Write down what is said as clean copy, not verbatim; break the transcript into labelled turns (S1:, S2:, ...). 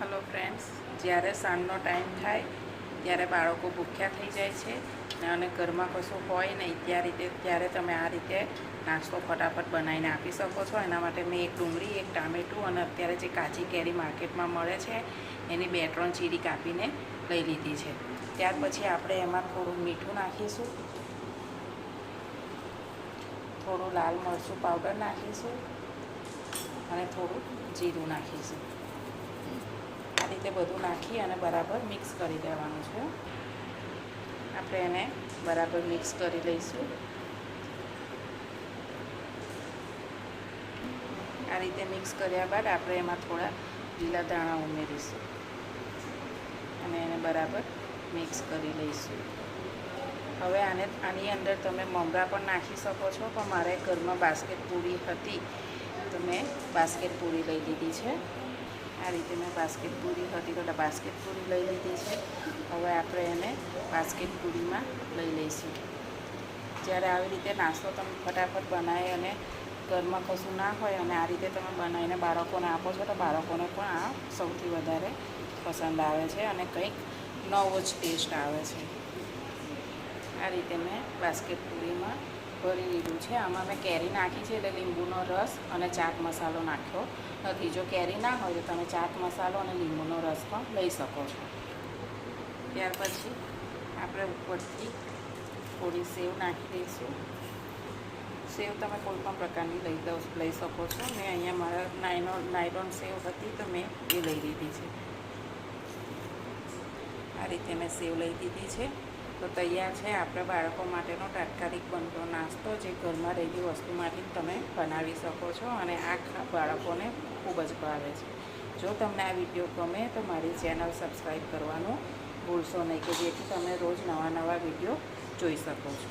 S1: Hello friends, જ્યારે સાંજનો time થાય ત્યારે બાળકો ભૂખ્યા થઈ જાય છે અને ઘરમાં કશું હોય નહીં ત્યારે તમે આ રીતે નાસ્તો ફટાફટ બનાવીને આપી શકો છો. એના માટે મેં એક ડુંગળી, એક ટામેટું અને અત્યારે જે કાચી કેરી માર્કેટમાં મળે છે એની 2-3 ચીરી કાપીને લઈ લીધી છે. ત્યાર પછી આપણે એમાં થોડું મીઠું નાખીશું, થોડું લાલ મરચું પાવડર નાખીશું અને થોડું જીરું નાખીશું. આ રીતે બધું નાખી અને બરાબર મિક્સ કરી દેવાનું છે. આપણે એને બરાબર મિક્સ કરી લઈશું. આ રીતે મિક્સ કર્યા બાદ આપણે એમાં થોડા લીલા ધાણા ઉમેરીશું અને એને બરાબર મિક્સ કરી લઈશું. હવે આની અંદર તમે મમરા પણ નાખી શકો છો, પણ મારે ઘરમાં બાસ્કેટ પૂરી હતી તો મેં બાસ્કેટ પૂરી લઈ લીધી છે. આ રીતે મેં બાસ્કેટ પૂરી હતી તો બાસ્કેટ પૂરી લઈ લીધી છે. હવે આપણે એને બાસ્કેટ પૂરીમાં લઈ લઈશું. જ્યારે આવી રીતે નાસ્તો તમે ફટાફટ બનાવી અને ઘરમાં કશું ના હોય અને આ રીતે તમે બનાવીને બાળકોને આપો છો તો બાળકોને પણ આ સૌથી વધારે પસંદ આવે છે અને કંઈક નવો જ ટેસ્ટ આવે છે. આ રીતે મેં બાસ્કેટ પૂરીમાં ભરી લીધું છે. આમાં મેં કેરી નાખી છે એટલે લીંબુનો રસ અને ચાટ મસાલો નાખ્યો નથી. જો કેરી ના હોય તો તમે ચાટ મસાલો અને લીંબુનો રસ પણ લઈ શકો છો. ત્યાર પછી આપણે ઉપરથી થોડી સેવ નાખી દઈશું. સેવ તમે કોઈ પણ પ્રકારની લઈ શકો છો. મેં અહીંયા મારા નાયલોન સેવ હતી તો મેં એ લઈ લીધી છે. આ રીતે મેં સેવ લઈ લીધી છે. તો તૈયાર છે આપણે બાળકો માટેનો તાત્કાલિક બનતો નાસ્તો, જે ઘરમાં રહેલી વસ્તુમાંથી તમે બનાવી શકો છો અને આ બાળકોને ખૂબ જ ભાવે છે. જો તમને આ વિડીયો ગમે તો મારી ચેનલ સબસ્ક્રાઈબ કરવાનું ભૂલશો નહીં, કે જેથી તમે રોજ નવા વિડીયો જોઈ શકો છો.